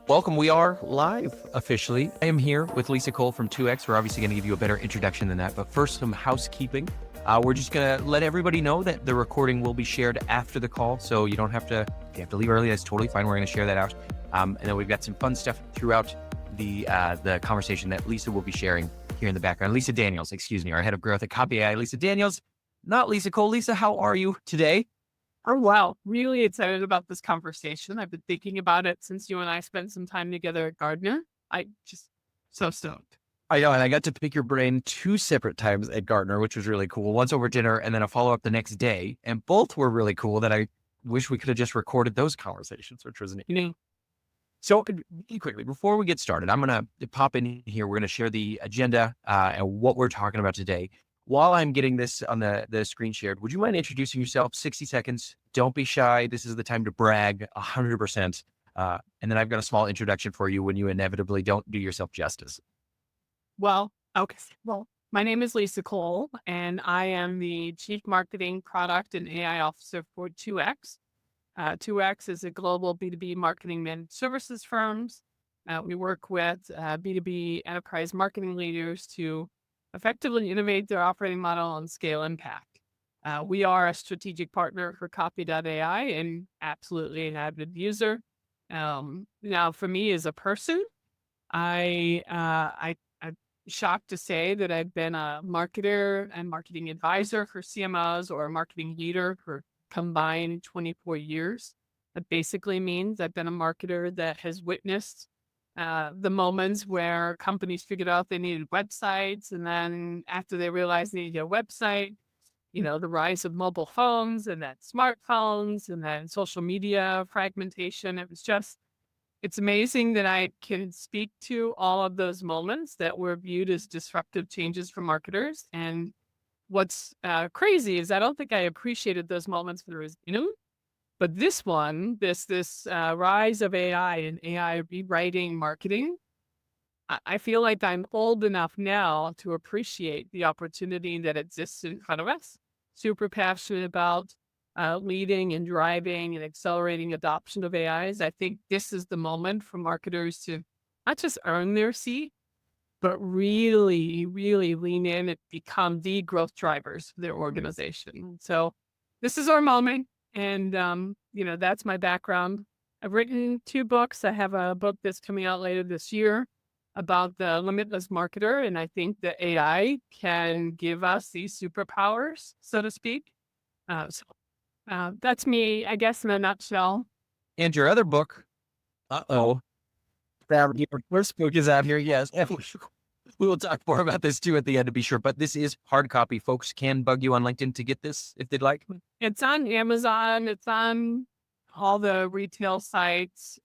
Welcome. We are live officially. I am here with Lisa Cole from 2X. We're obviously going to give you a better introduction than that. But first, some housekeeping. We're just going to let everybody know that the recording will be shared after the call. So you don't have to, if you have to leave early, that's totally fine. We're going to share that out. And then we've got some fun stuff throughout the conversation that Lisa will be sharing here in the background. Lisa Daniels, our head of growth at Copy.ai. Lisa Daniels, not Lisa Cole. Lisa, how are you today? Oh, wow. Really excited about this conversation. I've been thinking about it since you and I spent some time together at Gardner. I just so stoked. I know, and I got to pick your brain 2 separate times at Gardner, which was really cool. Once over dinner and then a follow-up the next day. And both were really cool that I wish we could have just recorded those conversations, which was neat. You know, So really quickly, before we get started, I'm going to pop in here. We're going to share the agenda and what we're talking about today. While I'm getting this on the screen shared, would you mind introducing yourself? 60 seconds. Don't be shy. This is the time to brag 100%. And then I've got a small introduction for you when you inevitably don't do yourself justice. okay. Well, my name is Lisa Cole, and I am the Chief Marketing Product and AI Officer for 2X. 2X is a global B2B marketing managed services firms. We work with B2B enterprise marketing leaders to effectively innovate their operating model and scale impact. We are a strategic partner for Copy.ai and absolutely an avid user. Now, for me as a person, I'm shocked to say that I've been a marketer and marketing advisor for CMOs or a marketing leader for combined 24 years. That basically means I've been a marketer that has witnessed the moments where companies figured out they needed websites. And then after they realized they needed a website, the rise of mobile phones and then smartphones and then social media fragmentation. It's amazing that I can speak to all of those moments that were viewed as disruptive changes for marketers. And what's crazy is I don't think I appreciated those moments for the reason, but this one, this rise of AI and AI rewriting marketing, I feel like I'm old enough now to appreciate the opportunity that exists in front of us. Super passionate about leading and driving and accelerating adoption of AIs. I think this is the moment for marketers to not just earn their seat, but really, really lean in and become the growth drivers for their organization. So this is our moment. And, that's my background. I've written 2 books. I have a book that's coming out later this year about the limitless marketer. And I think that AI can give us these superpowers, so to speak. That's me, I guess, in a nutshell. And your other book, uh-oh, your first book is out here, yes. And we will talk more about this too at the end to be sure, but this is hard copy. Folks can bug you on LinkedIn to get this if they'd like. It's on Amazon. It's on all the retail sites.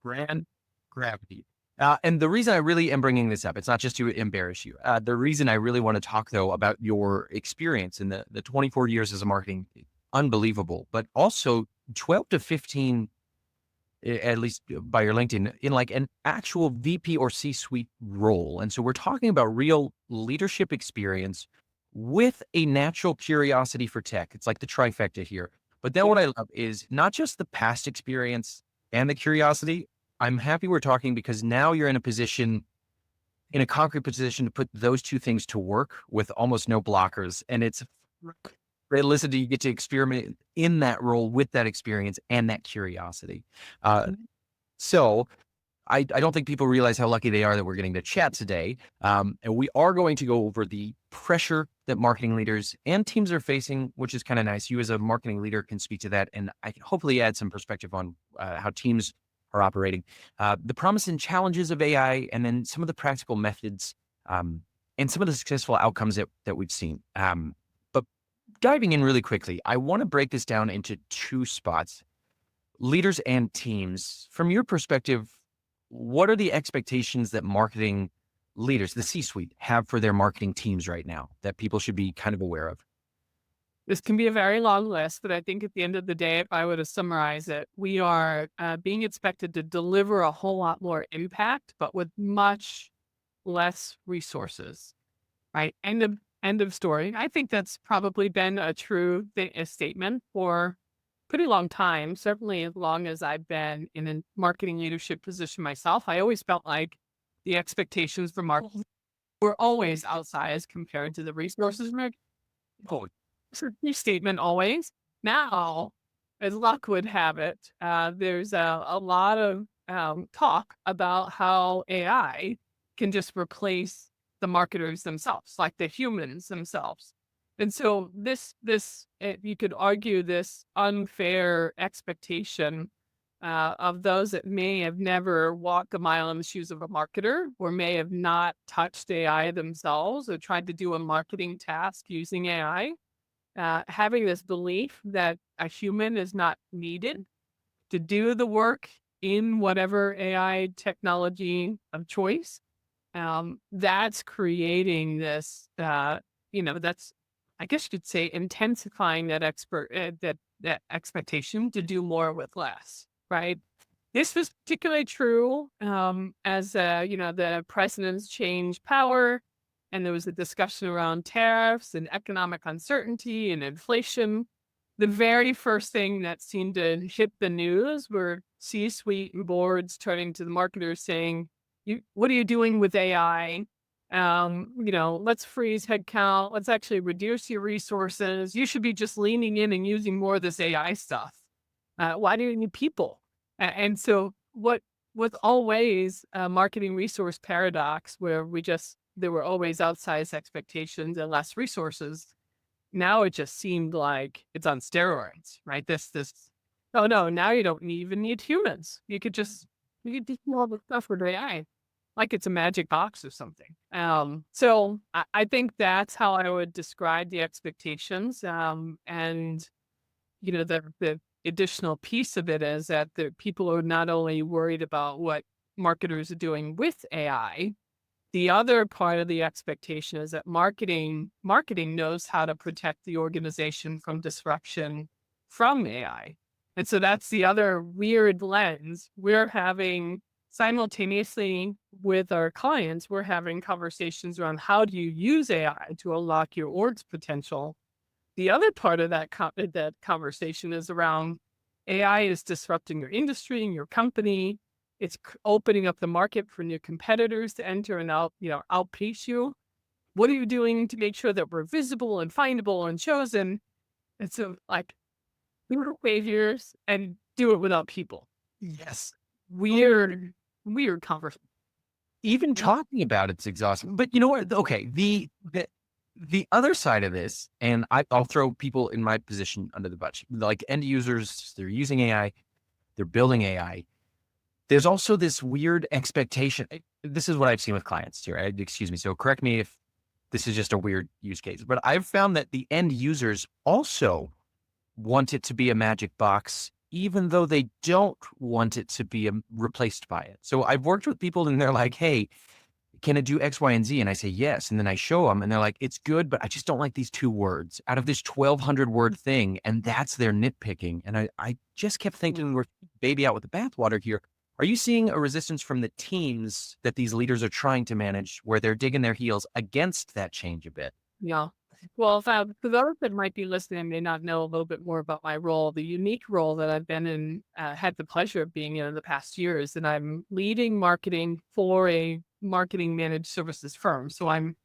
Brand gravity. And the reason I really am bringing this up, it's not just to embarrass you. The reason I really want to talk, though, about your experience in the 24 years as a marketing, unbelievable, but also 12 to 15, at least by your LinkedIn, in like an actual VP or C-suite role. And so we're talking about real leadership experience with a natural curiosity for tech. It's like the trifecta here. But then what I love is not just the past experience and the curiosity. I'm happy we're talking because now you're in a concrete position to put those 2 things to work with almost no blockers. And it's great to listen to you get to experiment in that role with that experience and that curiosity. So I don't think people realize how lucky they are that we're getting to chat today. And we are going to go over the pressure that marketing leaders and teams are facing, which is kind of nice. You as a marketing leader can speak to that. And I can hopefully add some perspective on how teams are operating, the promise and challenges of AI, and then some of the practical methods and some of the successful outcomes that we've seen. But diving in really quickly, I want to break this down into 2 spots. Leaders and teams, from your perspective, what are the expectations that marketing leaders, the C-suite, have for their marketing teams right now that people should be kind of aware of? This can be a very long list, but I think at the end of the day, if I were to summarize it, we are being expected to deliver a whole lot more impact, but with much less resources, right? End of story. I think that's probably been a true statement for pretty long time, certainly as long as I've been in a marketing leadership position myself. I always felt like the expectations for marketing were always outsized compared to the resources. Oh, it's a new statement always. Now, as luck would have it, there's a lot of talk about how AI can just replace the marketers themselves, like the humans themselves. And so you could argue this unfair expectation of those that may have never walked a mile in the shoes of a marketer or may have not touched AI themselves or tried to do a marketing task using AI, having this belief that a human is not needed to do the work in whatever AI technology of choice, that's creating this, that's, I guess you could say, intensifying that expectation to do more with less, right? This was particularly true as the president's changed power, and there was a discussion around tariffs and economic uncertainty and inflation. The very first thing that seemed to hit the news were C-suite and boards turning to the marketers saying, "What are you doing with AI? Let's freeze headcount. Let's actually reduce your resources. You should be just leaning in and using more of this AI stuff. Why do you need people?" And so what was always a marketing resource paradox where there were always outsized expectations and less resources. Now it just seemed like it's on steroids, right? Oh no, now you don't even need humans. You could do all the stuff with AI, like it's a magic box or something. So I think that's how I would describe the expectations. And the additional piece of it is that the people are not only worried about what marketers are doing with AI, the other part of the expectation is that marketing knows how to protect the organization from disruption from AI. And so that's the other weird lens we're having simultaneously with our clients. We're having conversations around how do you use AI to unlock your org's potential. The other part of that conversation is around AI is disrupting your industry and your company. It's opening up the market for new competitors to enter and outpace you. What are you doing to make sure that we're visible and findable and chosen? And so, like, we were behaviors and do it without people. Yes. Weird, weird conversation. Even talking about it's exhausting. But you know what? Okay, the other side of this, and I'll throw people in my position under the bus, like end users. They're using AI, they're building AI. There's also this weird expectation. This is what I've seen with clients too. Right? Excuse me. So correct me if this is just a weird use case, but I've found that the end users also want it to be a magic box, even though they don't want it to be replaced by it. So I've worked with people and they're like, "Hey, can it do X, Y, and Z?" And I say, "Yes." And then I show them and they're like, "It's good, but I just don't like these 2 words out of this 1,200 word thing." And that's their nitpicking. And I just kept thinking we're baby out with the bathwater here. Are you seeing a resistance from the teams that these leaders are trying to manage where they're digging their heels against that change a bit? Yeah. Well, for those that might be listening and may not know a little bit more about my role, the unique role that I've been in, had the pleasure of being in the past years, and I'm leading marketing for a marketing managed services firm. So I'm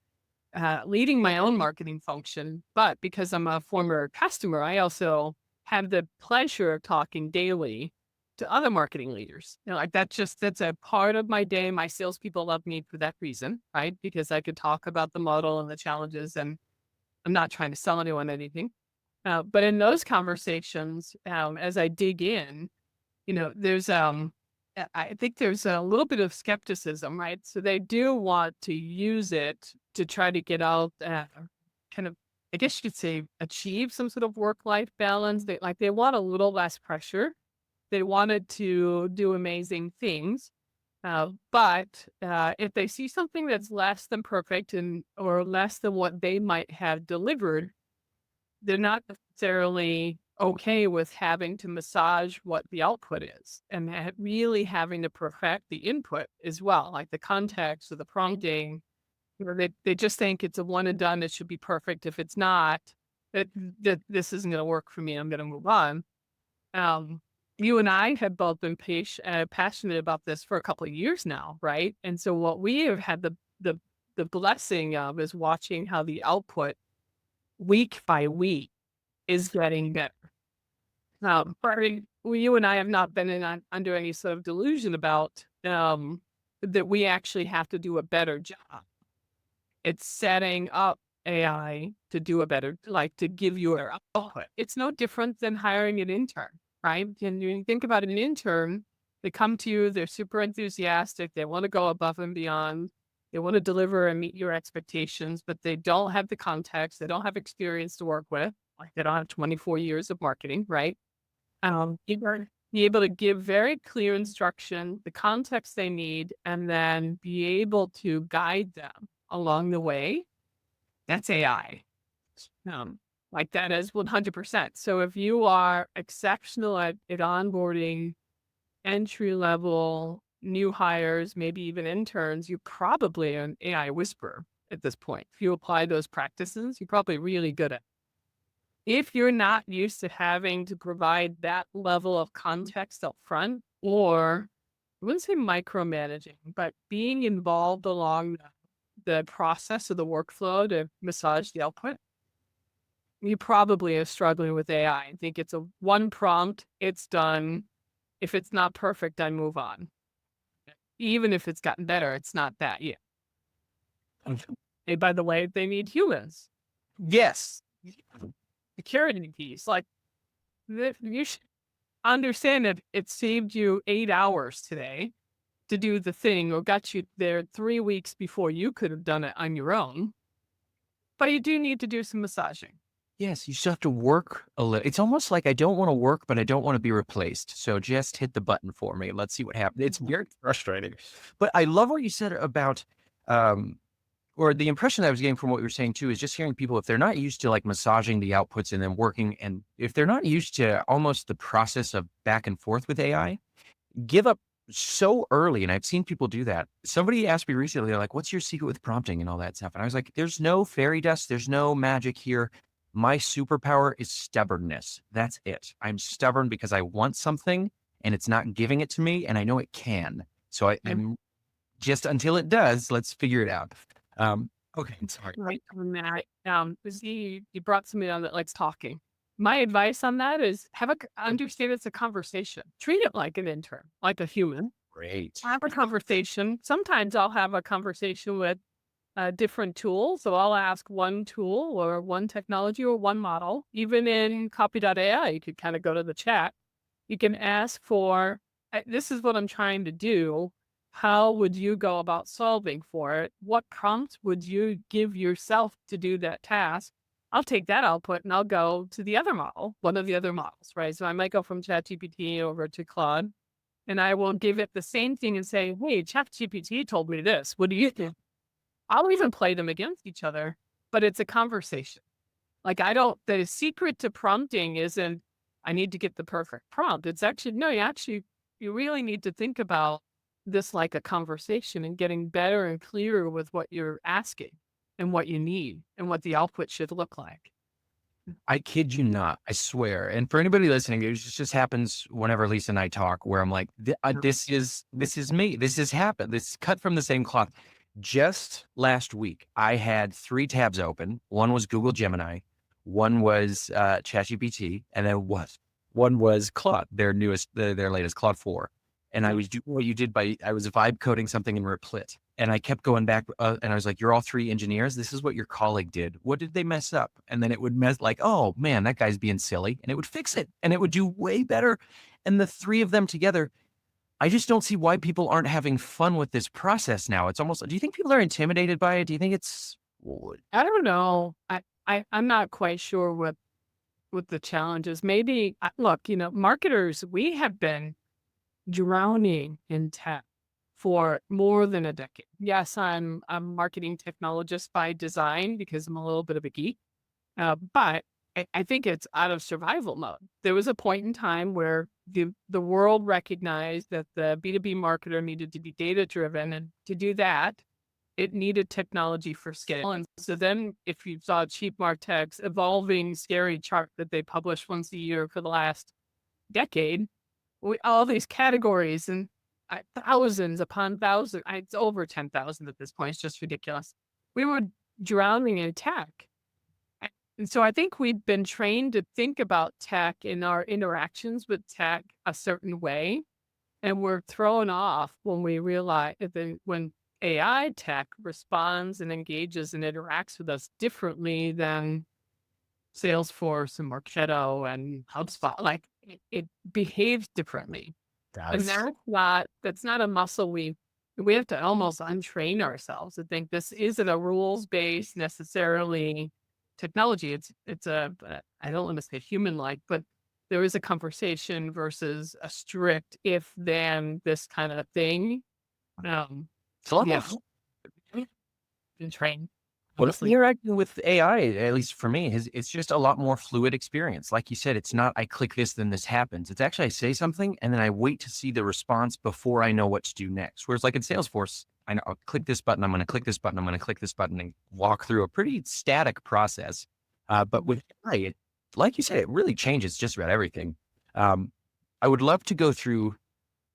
leading my own marketing function, but because I'm a former customer, I also have the pleasure of talking daily to other marketing leaders. Like that's a part of my day. My salespeople love me for that reason, right? Because I could talk about the model and the challenges, and I'm not trying to sell anyone anything. But in those conversations, as I dig in, there's I think there's a little bit of skepticism, right? So they do want to use it to try to get out, kind of, I guess you could say, achieve some sort of work-life balance. They want a little less pressure. They wanted to do amazing things. But if they see something that's less than perfect or less than what they might have delivered, they're not necessarily okay with having to massage what the output is and really having to perfect the input as well, like the context or the prompting. They just think it's a one and done. It should be perfect. If it's not, that this isn't going to work for me. I'm going to move on. You and I have both been passionate about this for a couple of years now, right? And so what we have had the blessing of is watching how the output week by week is getting better. But you and I have not been under any sort of delusion about that we actually have to do a better job. It's setting up AI to do a better, like to give you a output. It's no different than hiring an intern, right? And you think about an intern, they come to you, they're super enthusiastic, they want to go above and beyond, they want to deliver and meet your expectations, but they don't have the context, they don't have experience to work with, like they don't have 24 years of marketing, right? You are be able to give very clear instruction, the context they need, and then be able to guide them along the way. That's AI. Um, like that is 100%. So if you are exceptional at onboarding entry level new hires, maybe even interns, you're probably an AI whisperer at this point. If you apply those practices, you're probably really good at. If you're not used to having to provide that level of context up front, or I wouldn't say micromanaging, but being involved along the process of the workflow to massage the output, you probably are struggling with AI. I think it's a one prompt, it's done. If it's not perfect, I move on. Even if it's gotten better, it's not that yet. Hey, by the way, they need humans. Yes. Security piece, like you should understand that it saved you 8 hours today to do the thing or got you there 3 weeks before you could have done it on your own. But you do need to do some massaging. Yes, you still have to work a little. It's almost like I don't want to work, but I don't want to be replaced. So just hit the button for me. Let's see what happens. It's very frustrating. But I love what you said about, um, or the impression that I was getting from what you were saying too, is just hearing people, if they're not used to like massaging the outputs and then working, and if they're not used to almost the process of back and forth with AI, give up so early. And I've seen people do that. Somebody asked me recently, they're like, what's your secret with prompting and all that stuff? And I was like, there's no fairy dust. There's no magic here. My superpower is stubbornness. That's it. I'm stubborn because I want something and it's not giving it to me. And I know it can. So I'm just until it does, let's figure it out. Okay. Sorry. Right on that. You brought something on that likes talking. My advice on that is understand it's a conversation. Treat it like an intern, like a human. Great. Have a conversation. Sometimes I'll have a conversation with different tools. So I'll ask one tool or one technology or one model. Even in Copy.ai, you could kind of go to the chat. You can ask for, this is what I'm trying to do. How would you go about solving for it? What prompt would you give yourself to do that task? I'll take that output and I'll go to the other model, one of the other models, right? So I might go from ChatGPT over to Claude and I will give it the same thing and say, hey, ChatGPT told me this. What do you think? I'll even play them against each other, but it's a conversation. Like the secret to prompting isn't, I need to get the perfect prompt. It's actually, no, you really need to think about this like a conversation and getting better and clearer with what you're asking and what you need and what the output should look like. I kid you not. I swear. And for anybody listening, it just happens whenever Lisa and I talk, where I'm like, this is me. This has happened. This is cut from the same cloth. Just last week, I had 3 tabs open. One was Google Gemini, one was ChatGPT, and then one was Claude, their latest Claude 4. And I was doing what you did I was vibe coding something in Replit. And I kept going back and I was like, you're all 3 engineers. This is what your colleague did. What did they mess up? And then it would mess like, oh man, that guy's being silly. And it would fix it and it would do way better. And the 3 of them together, I just don't see why people aren't having fun with this process now. It's almost, do you think people are intimidated by it? Do you think it's, I don't know. I'm not quite sure what the challenge is. Maybe, look, marketers, we have been drowning in tech for more than a decade. Yes, I'm a marketing technologist by design because I'm a little bit of a geek, but I think it's out of survival mode. There was a point in time where the world recognized that the B2B marketer needed to be data driven, and to do that, it needed technology for scale. And so then, if you saw Cheap Martech's evolving scary chart that they publish once a year for the last decade, all these categories and thousands upon thousands, it's over 10,000 at this point. It's just ridiculous. We were drowning in tech. And so I think we've been trained to think about tech in our interactions with tech a certain way. And we're thrown off when we realize that when AI tech responds and engages and interacts with us differently than Salesforce and Marketo and HubSpot, like it behaves differently. And Does. that's not a muscle we have to almost untrain ourselves to think this isn't a rules-based necessarily technology. It's I don't want to say human-like, but there is a conversation versus a strict if then this kind of thing. Um, It's a lot yeah, more. been trained, Well, honestly. interacting with AI, at least for me, it's just a lot more fluid experience. Like you said, it's not I click this, then this happens. It's actually I say something and then I wait to see the response before I know what to do next. Whereas like in Salesforce, I know I'll click this button, I'm going to click this button, I'm going to click this button and walk through a pretty static process. But with AI, like you said, it really changes just about everything. Um, I would love to go through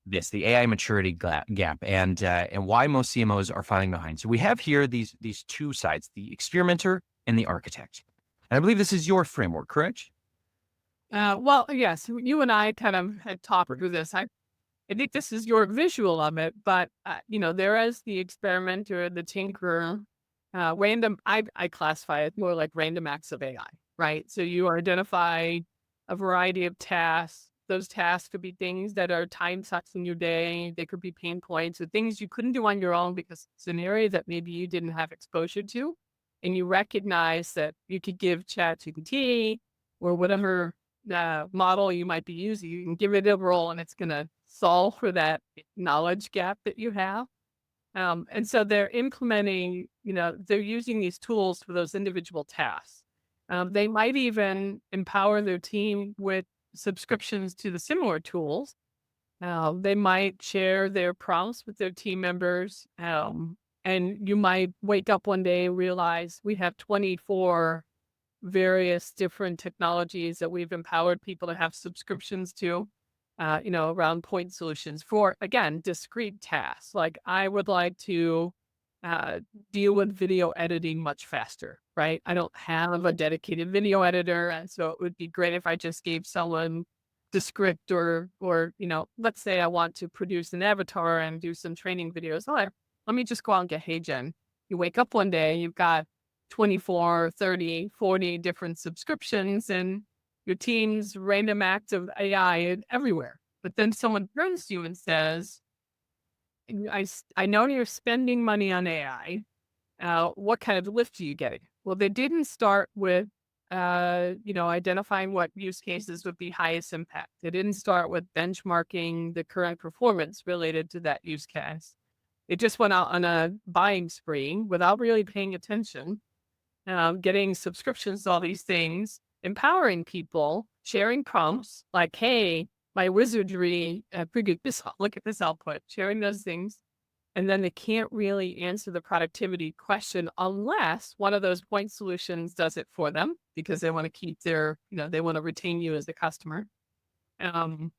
the AI maturity gap and why most CMOs are falling behind. So we have here these two sides, the experimenter and the architect. And I believe this is your framework, correct? Well, yes, you and I kind of had talked through this. I think this is your visual of it, but there is the experimenter, the tinkerer, random. I classify it more like random acts of AI, right? So you identify a variety of tasks. Those tasks could be things that are time sucks in your day. They could be pain points or things you couldn't do on your own because it's an area that maybe you didn't have exposure to, and you recognize that you could give ChatGPT or whatever model you might be using, you can give it a role and it's going to solve for that knowledge gap that you have. And so they're implementing, they're using these tools for those individual tasks. They might even empower their team with subscriptions to the similar tools. They might share their prompts with their team members. And you might wake up one day and realize we have 24 various different technologies that we've empowered people to have subscriptions to, around point solutions for, again, discrete tasks. Like I would like to uh, deal with video editing much faster, right? I don't have a dedicated video editor. And so it would be great if I just gave someone the script or, let's say I want to produce an avatar and do some training videos. Oh, let me just go out and get HeyGen. You wake up one day, you've got 24, 30, 40 different subscriptions and your team's random act of AI everywhere. But then someone turns to you and says, I know you're spending money on AI. What kind of lift are you getting? Well, they didn't start with, identifying what use cases would be highest impact. They didn't start with benchmarking the current performance related to that use case. They just went out on a buying spree without really paying attention, getting subscriptions to all these things, empowering people, sharing prompts like, hey, my wizardry, look at this output, sharing those things. And then they can't really answer the productivity question unless one of those point solutions does it for them because they want to keep they want to retain you as a customer. Um,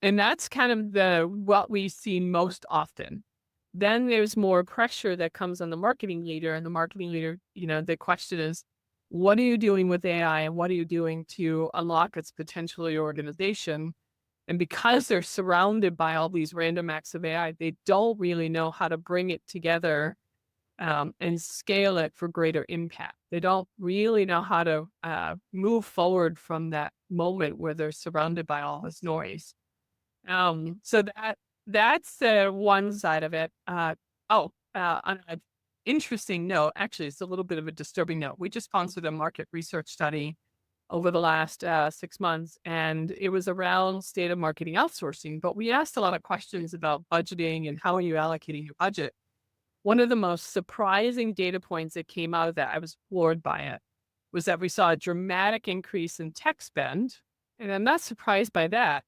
and that's kind of what we see most often. Then there's more pressure that comes on the marketing leader, and the marketing leader, the question is, what are you doing with AI and what are you doing to unlock its potential in your organization? And because they're surrounded by all these random acts of AI, they don't really know how to bring it together and scale it for greater impact. They don't really know how to move forward from that moment where they're surrounded by all this noise. So that's one side of it. On an interesting note, actually, it's a little bit of a disturbing note. We just sponsored a market research study over the last 6 months, and it was around state of marketing outsourcing. But we asked a lot of questions about budgeting and how are you allocating your budget. One of the most surprising data points that came out of that, I was floored by it, was that we saw a dramatic increase in tech spend. And I'm not surprised by that.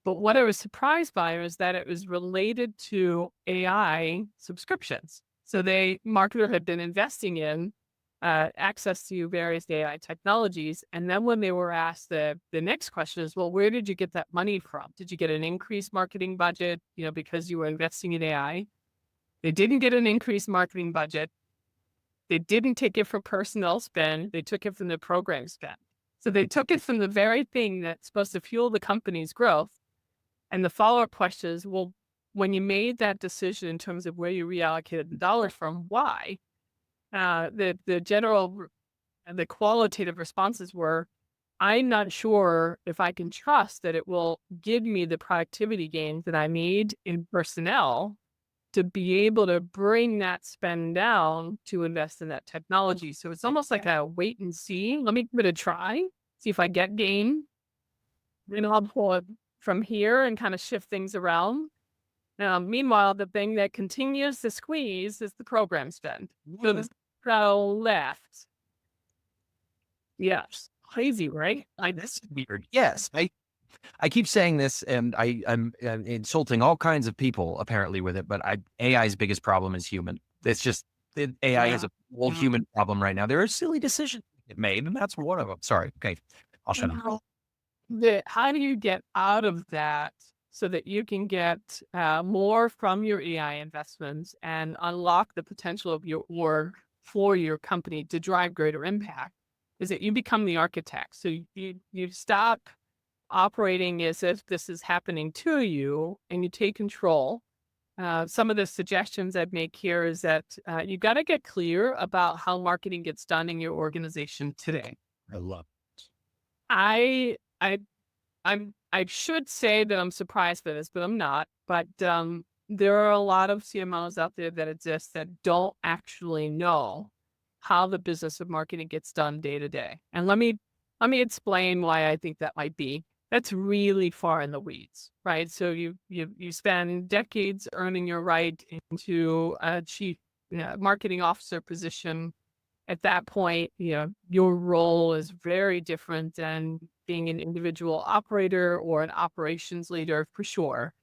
But what I was surprised by was that it was related to AI subscriptions. So marketer had been investing in access to various AI technologies. And then when they were asked, the next question is, well, where did you get that money from? Did you get an increased marketing budget, because you were investing in AI? They didn't get an increased marketing budget. They didn't take it from personnel spend. They took it from the program spend. So they took it from the very thing that's supposed to fuel the company's growth. And the follow-up question is, well, when you made that decision in terms of where you reallocated the dollars from, why? The general and the qualitative responses were, I'm not sure if I can trust that it will give me the productivity gains that I need in personnel to be able to bring that spend down to invest in that technology. So it's almost like a wait and see. Let me give it a try, see if I get gain. Then I'll pull it from here and kind of shift things around. Meanwhile, the thing that continues to squeeze is the program spend. So the so left. Yes. Crazy, right? This is weird. Yes, I keep saying this, and I'm insulting all kinds of people apparently with it. But AI's biggest problem is human. It's just AI is a whole human problem right now. There are silly decisions it made, and that's one of them. Sorry. Okay, I'll shut up. How do you get out of that so that you can get more from your AI investments and unlock the potential of your org for your company to drive greater impact? Is that you become the architect. So you stop operating as if this is happening to you and you take control. Some of the suggestions I'd make here is that you got to get clear about how marketing gets done in your organization today. I love it. I I should say that I'm surprised by this, but I'm not. But there are a lot of CMOs out there that exist that don't actually know how the business of marketing gets done day to day. And let me explain why I think that might be. That's really far in the weeds, right? So you spend decades earning your right into a chief marketing officer position. At that point, your role is very different than being an individual operator or an operations leader for sure.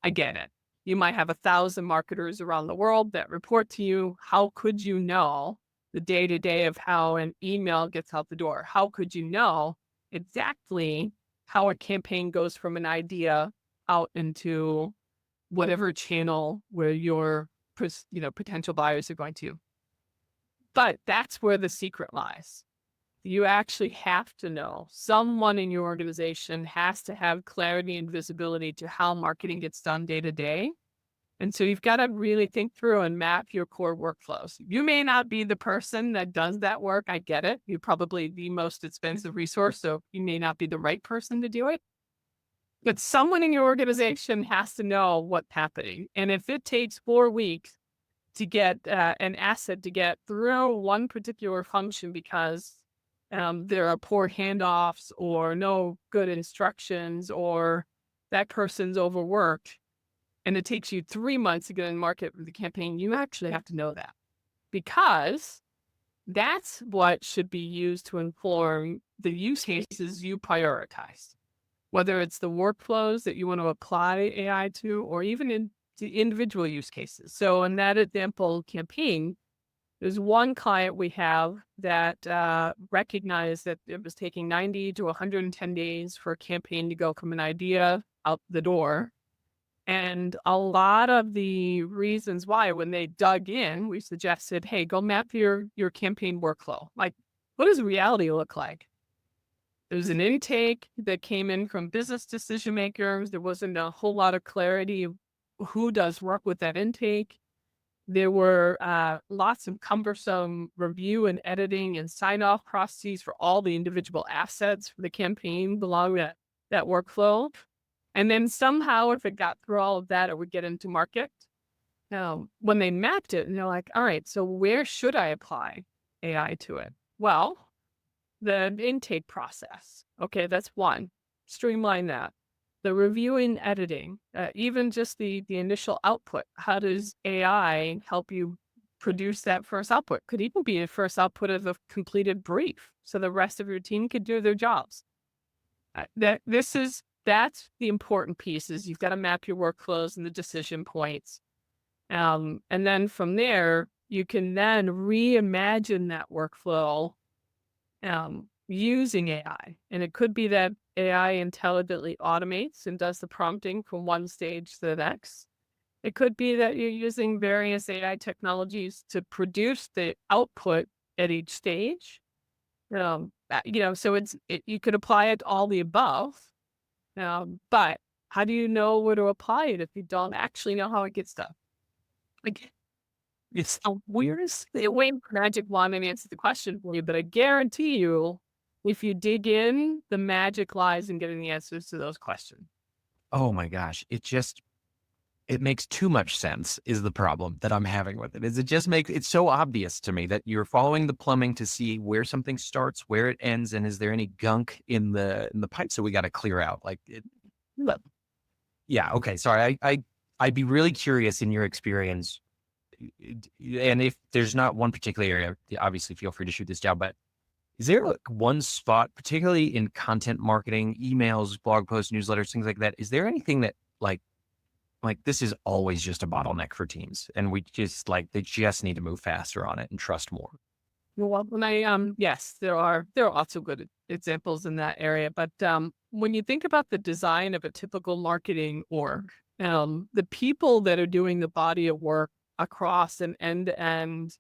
I get it. You might have 1,000 marketers around the world that report to you. How could you know the day-to-day of how an email gets out the door? How could you know exactly how a campaign goes from an idea out into whatever channel where your potential buyers are going to? But that's where the secret lies. You actually have to know. Someone in your organization has to have clarity and visibility to how marketing gets done day to day. And so you've got to really think through and map your core workflows. You may not be the person that does that work. I get it. You're probably the most expensive resource, so you may not be the right person to do it. But someone in your organization has to know what's happening. And if it takes 4 weeks to get an asset to get through one particular function because there are poor handoffs or no good instructions or that person's overworked, and it takes you 3 months to get in market with the campaign, you actually have to know that, because that's what should be used to inform the use cases you prioritize, whether it's the workflows that you want to apply AI to, or even in the individual use cases. So in that example campaign, there's one client we have that recognized that it was taking 90 to 110 days for a campaign to go from an idea out the door. And a lot of the reasons why, when they dug in, we suggested, hey, go map your campaign workflow. Like, what does reality look like? There's an intake that came in from business decision makers. There wasn't a whole lot of clarity of who does work with that intake. There were lots of cumbersome review and editing and sign-off processes for all the individual assets for the campaign belong that workflow. And then somehow, if it got through all of that, it would get into market. Now, when they mapped it, and they're like, all right, so where should I apply AI to it? Well, the intake process. Okay, that's one. Streamline that. The review and editing, even just the initial output. How does AI help you produce that first output? Could even be a first output of a completed brief, so the rest of your team could do their jobs. That's the important piece. Is you've got to map your workflows and the decision points, and then from there, you can then reimagine that workflow using AI. And it could be that AI intelligently automates and does the prompting from one stage to the next. It could be that you're using various AI technologies to produce the output at each stage. So you could apply it to all the above. But how do you know where to apply it if you don't actually know how it gets done? Like, it's the weirdest way magic wand and answer the question for you, but I guarantee you, if you dig in, the magic lies in getting the answers to those questions. Oh my gosh. It makes too much sense is the problem that I'm having with it. Is it just makes it's so obvious to me that you're following the plumbing to see where something starts, where it ends, and is there any gunk in the pipe? So we got to clear out. Like it, but- yeah. Okay. Sorry. I'd be really curious in your experience. And if there's not one particular area, obviously feel free to shoot this down, but is there like one spot, particularly in content marketing, emails, blog posts, newsletters, things like that? Is there anything that like this is always just a bottleneck for teams, and we just they just need to move faster on it and trust more? Well, yes, there are also good examples in that area, but when you think about the design of a typical marketing org, the people that are doing the body of work across an end-to-end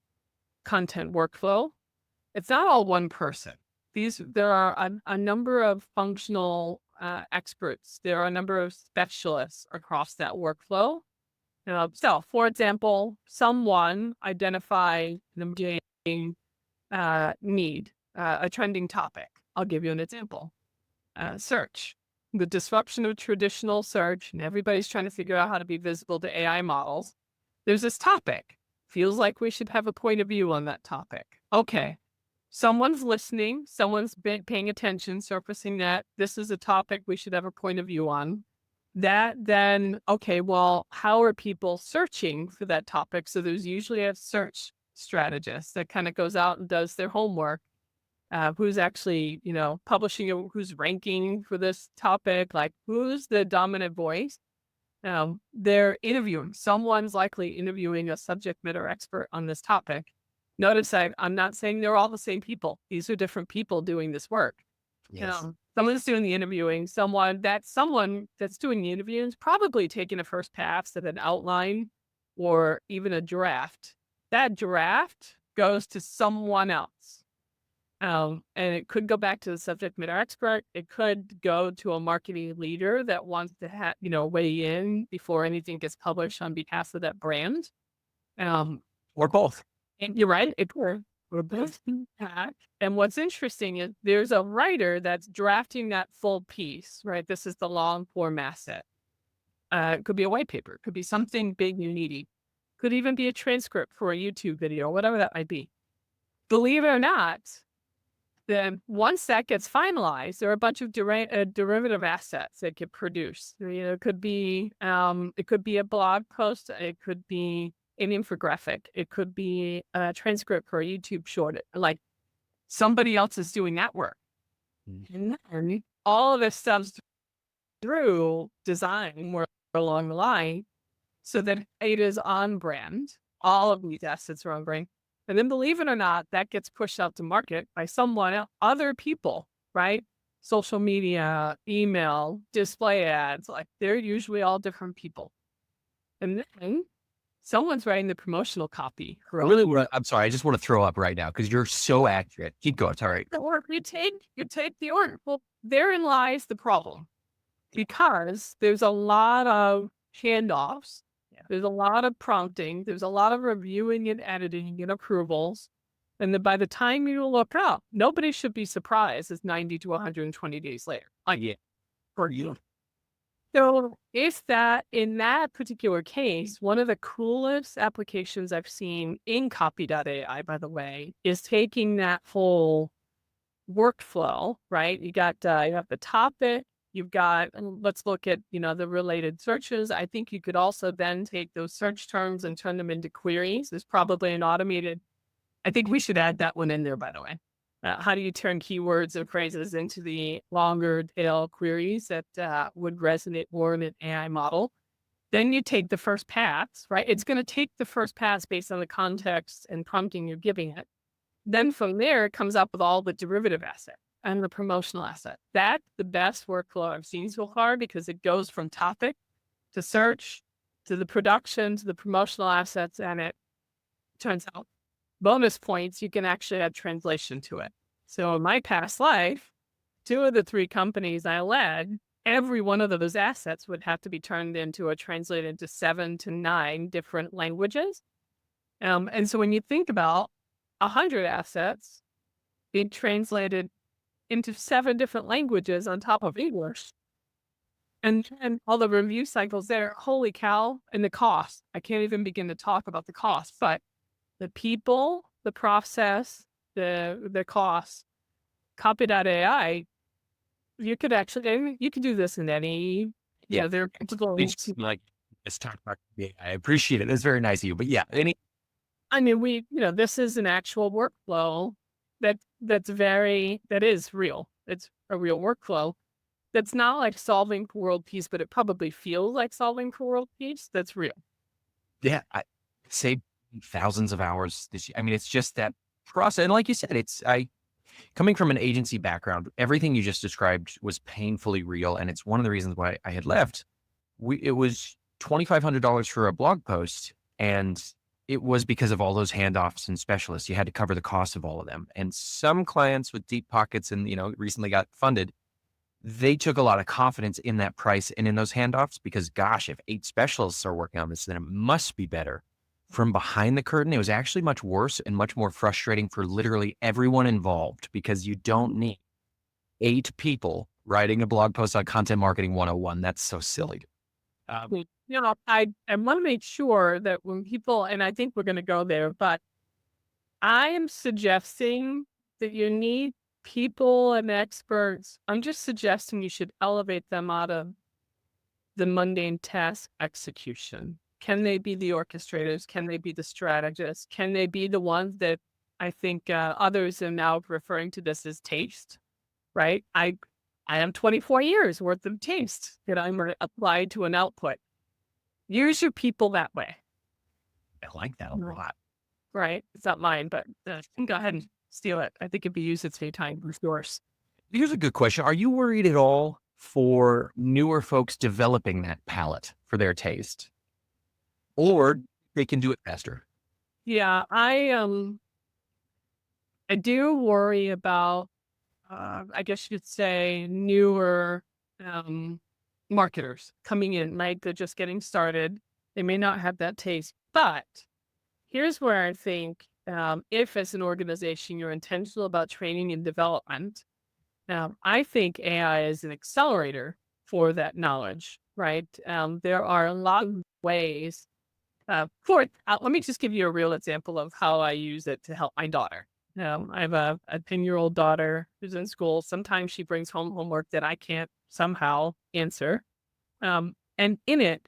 content workflow, it's not all one person. There are a number of functional experts. There are a number of specialists across that workflow. So, for example, someone identify the need, a trending topic. I'll give you an example. Search. The disruption of traditional search, and everybody's trying to figure out how to be visible to AI models. There's this topic. Feels like we should have a point of view on that topic. Okay. Someone's listening, someone's paying attention, surfacing that this is a topic we should have a point of view on. That then, okay, well, how are people searching for that topic? So there's usually a search strategist that kind of goes out and does their homework. Who's actually, publishing, who's ranking for this topic, like who's the dominant voice. They're interviewing. Someone's likely interviewing a subject matter expert on this topic. Notice I'm not saying they're all the same people. These are different people doing this work. Yes. Someone's doing the interviewing. Someone that's doing the interviewing is probably taking a first pass at an outline or even a draft. That draft goes to someone else. And it could go back to the subject matter expert. It could go to a marketing leader that wants to weigh in before anything gets published on behalf of that brand. Or both. And you're right. We're both that. And what's interesting is there's a writer that's drafting that full piece, right? This is the long form asset. It could be a white paper. It could be something big and meaty. Could even be a transcript for a YouTube video, whatever that might be. Believe it or not, then once that gets finalized, there are a bunch of derivative assets that get produced. It could be a blog post. It could be an infographic. It could be a transcript for a YouTube short. Like somebody else is doing that work. And then all of this stuff's through design more along the line so that it is on brand. All of these assets are on brand. And then believe it or not, that gets pushed out to market by someone else, other people, right? Social media, email, display ads, like they're usually all different people. And then someone's writing the promotional copy. I'm sorry. I just want to throw up right now because you're so accurate. Keep going. It's all right. Or you take the order. Well, therein lies the problem. Because there's a lot of handoffs. There's a lot of prompting. There's a lot of reviewing and editing and approvals. And then by the time you look up, nobody should be surprised it's 90 to 120 days later. Yeah. For you. So if that, in that particular case, one of the coolest applications I've seen in Copy.ai, by the way, is taking that whole workflow, right? You have the topic, you've got, let's look at, the related searches. I think you could also then take those search terms and turn them into queries. There's probably an automated, I think we should add that one in there, by the way. How do you turn keywords and phrases into the longer tail queries that would resonate more in an AI model? Then you take the first pass, right? It's going to take the first pass based on the context and prompting you're giving it. Then from there, it comes up with all the derivative asset and the promotional asset. That's the best workflow I've seen so far because it goes from topic to search to the production to the promotional assets. And it turns out bonus points, you can actually add translation to it. So in my past life, 2 of the 3 companies I led, every one of those assets would have to be turned into or translated into 7 to 9 different languages. And so when you think about 100 assets being translated into 7 different languages on top of English, and all the review cycles there, holy cow, and the cost. I can't even begin to talk about the cost, but the people, the process, the cost, Copy.ai, you could do this in any, Yeah. there are people. Like, let's talk about AI. I appreciate it. That's very nice of you. But yeah, I mean, this is an actual workflow that is real. It's a real workflow. That's not like solving for world peace, but it probably feels like solving for world peace. That's real. yeah, I saved thousands of hours this year. I mean, it's just that process. And like you said, coming from an agency background, everything you just described was painfully real. And it's one of the reasons why I had left. It was $2,500 for a blog post. And it was because of all those handoffs and specialists. You had to cover the cost of all of them. And some clients with deep pockets and, recently got funded, they took a lot of confidence in that price and in those handoffs because, gosh, if 8 specialists are working on this, then it must be better. From behind the curtain, it was actually much worse and much more frustrating for literally everyone involved because you don't need 8 people writing a blog post on Content Marketing 101. That's so silly. I want to make sure that when people, and I think we're going to go there, but I am suggesting that you need people and experts. I'm just suggesting you should elevate them out of the mundane task execution. Can they be the orchestrators? Can they be the strategists? Can they be the ones that I think others are now referring to this as taste, right? I am 24 years worth of taste that I'm applied to an output. Use your people that way. I like that a lot. Right. It's not mine, but go ahead and steal it. I think it'd be used at the same time. It's yours. Here's a good question. Are you worried at all for newer folks developing that palate for their taste? Or they can do it faster? Yeah, I do worry about, I guess you could say, newer marketers coming in, right? They're just getting started. They may not have that taste, but here's where I think if as an organization you're intentional about training and development, I think AI is an accelerator for that knowledge, right? There are a lot of ways. Let me just give you a real example of how I use it to help my daughter. I have a 10-year-old daughter who's in school. Sometimes she brings home homework that I can't somehow answer. And in it,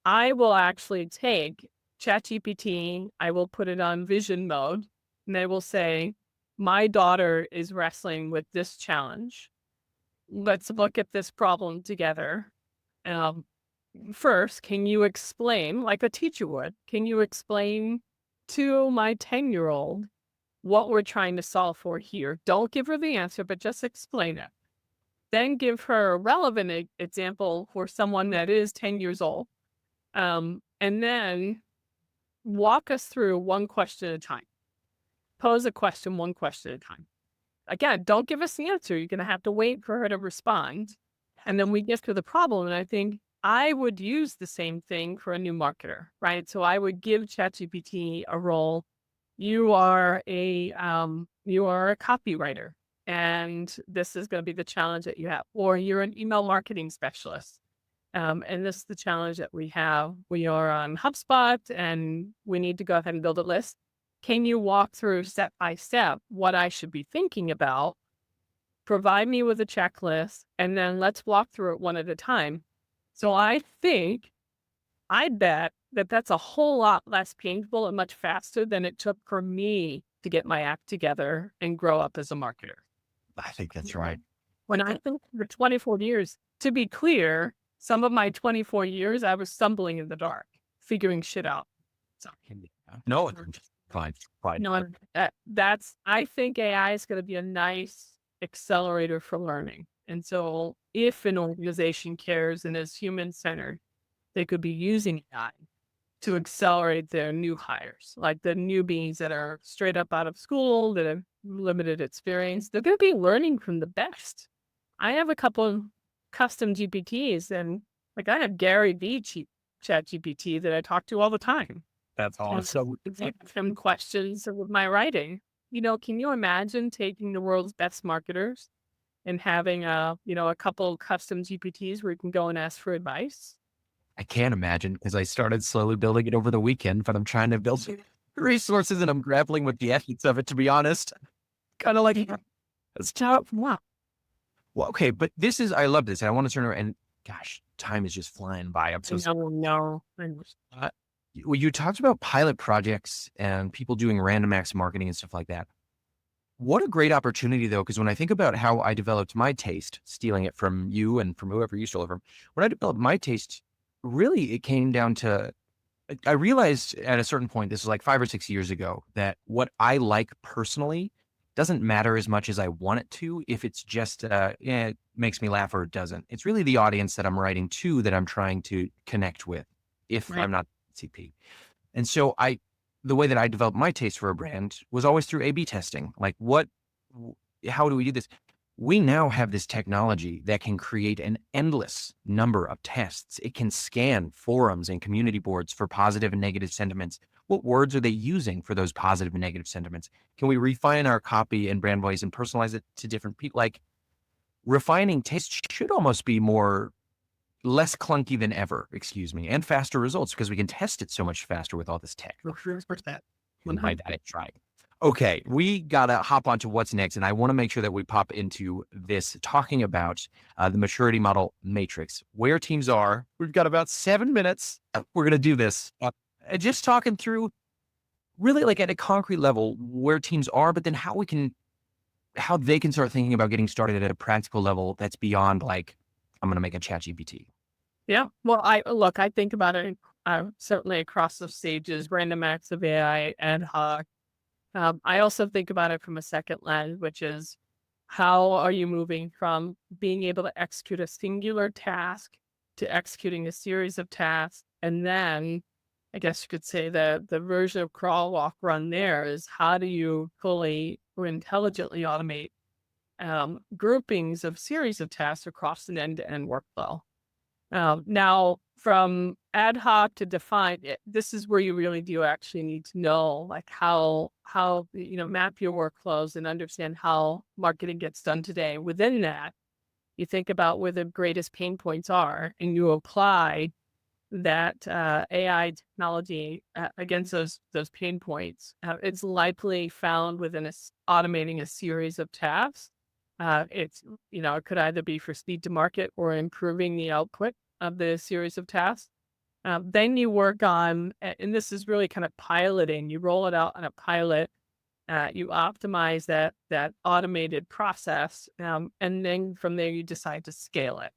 I will actually take ChatGPT, I will put it on vision mode, and I will say, my daughter is wrestling with this challenge. Let's look at this problem together. First, can you explain, like a teacher would, can you explain to my 10-year-old what we're trying to solve for here? Don't give her the answer, but just explain it. Then give her a relevant example for someone that is 10 years old. And then walk us through one question at a time. Pose a question, one question at a time. Again, don't give us the answer. You're going to have to wait for her to respond. And then we get to the problem. And I think I would use the same thing for a new marketer, right? So I would give ChatGPT a role. You are a copywriter, and this is going to be the challenge that you have. Or you're an email marketing specialist. And this is the challenge that we have. We are on HubSpot and we need to go ahead and build a list. Can you walk through step by step what I should be thinking about? Provide me with a checklist, and then let's walk through it one at a time. So I bet that that's a whole lot less painful and much faster than it took for me to get my act together and grow up as a marketer. I think that's right. When I think for 24 years, to be clear, some of my 24 years, I was stumbling in the dark, figuring shit out. So, No, it's fine, fine. no, I think AI is going to be a nice accelerator for learning. And so if an organization cares and is human centered, they could be using AI to accelerate their new hires, like the newbies that are straight up out of school, that have limited experience. They're going to be learning from the best. I have a couple custom GPTs, and like I have Gary V chat GPT that I talk to all the time. That's And awesome. ask him questions with my writing. Can you imagine taking the world's best marketers and having a couple custom GPTs where you can go and ask for advice? I can't imagine because I started slowly building it over the weekend, but I'm trying to build resources and I'm grappling with the ethics of it, to be honest. Kind of like, it's tough. Wow. Well, okay, but I love this. And I want to turn around and gosh, time is just flying by. I'm so sorry. No. Uh, you talked about pilot projects and people doing random acts marketing and stuff like that. What a great opportunity, though, because when I think about how I developed my taste, stealing it from you and from whoever you stole it from, when I developed my taste, really it came down to I realized at a certain point, this was like 5 or 6 years ago, that what I like personally doesn't matter as much as I want it to. If it's just, yeah, it makes me laugh or it doesn't. It's really the audience that I'm writing to that I'm trying to connect with. If Right. I'm not CP, and so the way that I developed my taste for a brand was always through A/B testing. Like, how do we do this? We now have this technology that can create an endless number of tests. It can scan forums and community boards for positive and negative sentiments. What words are they using for those positive and negative sentiments? Can we refine our copy and brand voice and personalize it to different people? Like, refining taste should almost be less clunky than ever, excuse me, and faster results because we can test it so much faster with all this tech. Where's that? My dad tried. Okay, we gotta hop onto what's next, and I want to make sure that we pop into this talking about the maturity model matrix, where teams are. We've got about 7 minutes. We're gonna do this, just talking through really like at a concrete level where teams are, but then how they can start thinking about getting started at a practical level that's beyond like I'm gonna make a chat GPT. Yeah. Well, I think about it certainly across the stages, random acts of AI, ad hoc. I also think about it from a second lens, which is how are you moving from being able to execute a singular task to executing a series of tasks? And then I guess you could say the version of crawl, walk, run there is how do you fully or intelligently automate groupings of series of tasks across an end-to-end workflow? Now, from ad hoc to defined, this is where you really do actually need to know, like how map your workflows and understand how marketing gets done today. Within that, you think about where the greatest pain points are, and you apply that AI technology against those pain points. It's likely found within automating a series of tasks. It could either be for speed to market or improving the output of the series of tasks. Then you work on, and this is really kind of piloting. You roll it out on a pilot. You optimize that automated process, and then from there you decide to scale it.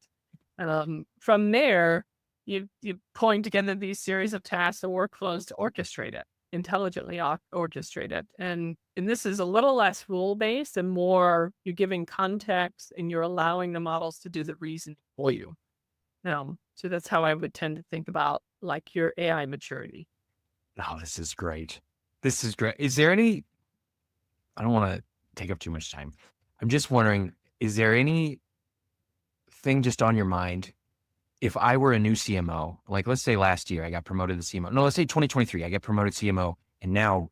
From there, you pulling together these series of tasks and workflows to orchestrate it, intelligently orchestrate it. And this is a little less rule based and more you're giving context and you're allowing the models to do the reasoning for you. So that's how I would tend to think about like your AI maturity. Oh, this is great. This is great. Is there any, I don't want to take up too much time. I'm just wondering, is there anything just on your mind? If I were a new CMO, like let's say last year I got promoted to CMO. No, let's say 2023, I get promoted CMO. And now,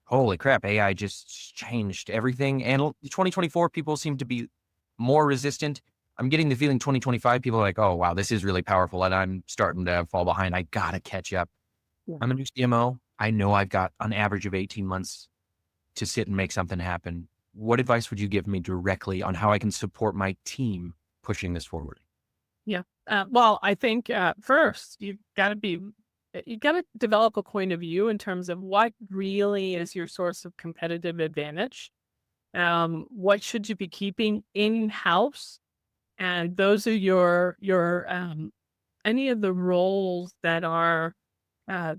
holy crap, AI just changed everything. And 2024, people seem to be more resistant. I'm getting the feeling 2025, people are like, oh, wow, this is really powerful. And I'm starting to fall behind. I got to catch up. Yeah. I'm a new CMO. I know I've got an average of 18 months to sit and make something happen. What advice would you give me directly on how I can support my team pushing this forward? Yeah. Well, I think first you got to develop a point of view in terms of what really is your source of competitive advantage. What should you be keeping in house? And those are your any of the roles that are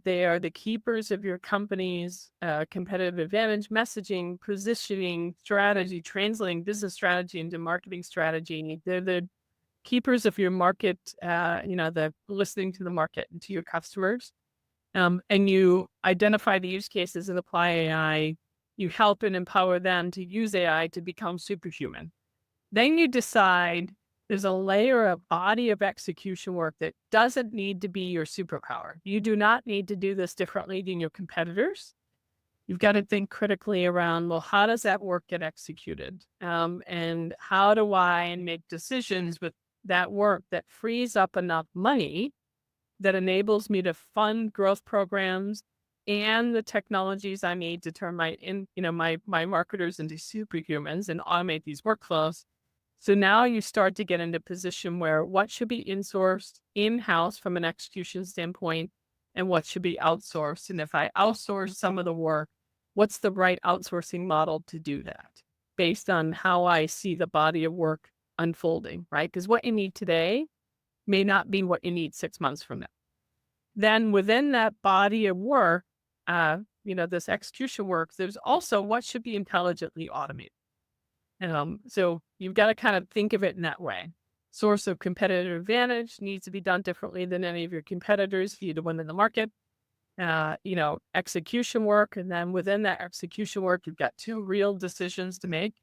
they are the keepers of your company's competitive advantage, messaging, positioning, strategy, translating business strategy into marketing strategy. They're the keepers of your market, the listening to the market and to your customers. And you identify the use cases and apply AI. You help and empower them to use AI to become superhuman. Then you decide there's a layer of body of execution work that doesn't need to be your superpower. You do not need to do this differently than your competitors. You've got to think critically around, well, how does that work get executed? And how do I make decisions with that work that frees up enough money that enables me to fund growth programs and the technologies I need to turn my marketers into superhumans and automate these workflows. So now you start to get into a position where what should be insourced in-house from an execution standpoint and what should be outsourced. And if I outsource some of the work, what's the right outsourcing model to do that based on how I see the body of work unfolding, right? Because what you need today may not be what you need 6 months from now. Then within that body of work, this execution work, there's also what should be intelligently automated. So you've got to kind of think of it in that way. Source of competitive advantage needs to be done differently than any of your competitors for you to win in the market. Execution work. And then within that execution work, you've got two real decisions to make: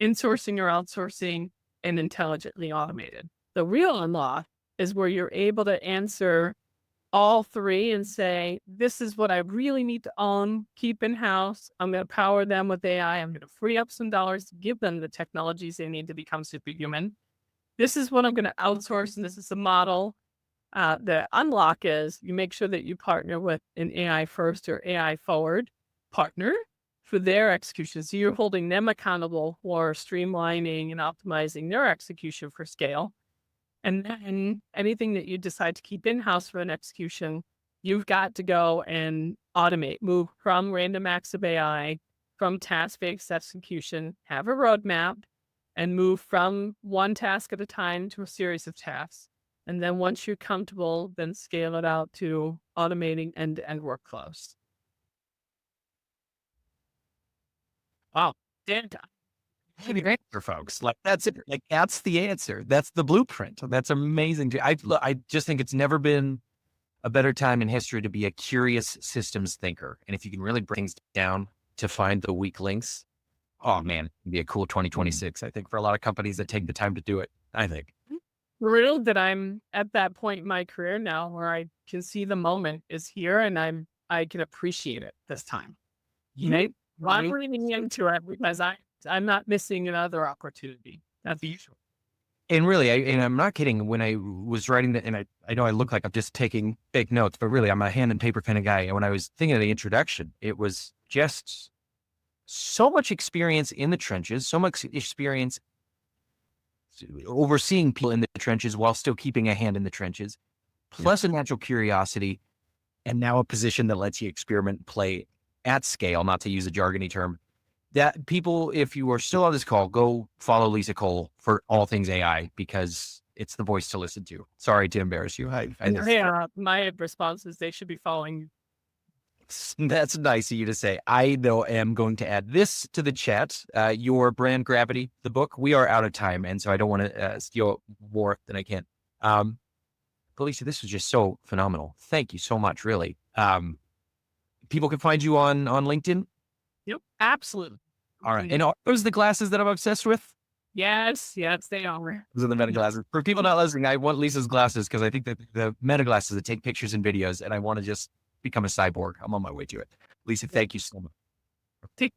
insourcing or outsourcing, and intelligently automated. The real unlock is where you're able to answer all three and say, this is what I really need to own, keep in-house. I'm going to power them with AI. I'm going to free up some dollars to give them the technologies they need to become superhuman. This is what I'm going to outsource, and this is the model. The unlock is you make sure that you partner with an AI first or AI forward partner for their execution. So you're holding them accountable for streamlining and optimizing their execution for scale. And then anything that you decide to keep in-house for an execution, you've got to go and automate, move from random acts of AI, from task-based execution, have a roadmap, and move from one task at a time to a series of tasks. And then once you're comfortable, then scale it out to automating end-to-end workflows. Wow. Dan, Hey, the answer, folks. Like that's it. Like that's the answer. That's the blueprint. That's amazing. I just think it's never been a better time in history to be a curious systems thinker. And if you can really bring things down to find the weak links, oh man, it'd be a cool 2026. I think for a lot of companies that take the time to do it. I think. thrilled that I'm at that point in my career now where I can see the moment is here and I can appreciate it this time. I'm leaning into it because I'm not missing another opportunity. That's the usual. And really, I'm not kidding. When I was writing that, and I know I look like I'm just taking fake notes, but really, I'm a hand and paper kind of guy. And when I was thinking of the introduction, it was just so much experience in the trenches, so much experience overseeing people in the trenches while still keeping a hand in the trenches, plus a natural curiosity, and now a position that lets you experiment, play at scale, not to use a jargony term. That people, if you are still on this call, go follow Lisa Cole for all things AI because it's the voice to listen to. Sorry to embarrass you. My response is they should be following you. That's nice of you to say. I, though, am going to add this to the chat. Your brand Gravity, the book. We are out of time, and so I don't want to steal more than I can. But Lisa, this was just so phenomenal. Thank you so much, really. People can find you on LinkedIn? Yep, absolutely. All right. And are those the glasses that I'm obsessed with? Yes, they are. Those are the meta glasses. For people not listening, I want Lisa's glasses because I think that the meta glasses that take pictures and videos, and I want to just become a cyborg. I'm on my way to it. Lisa, thank you so much.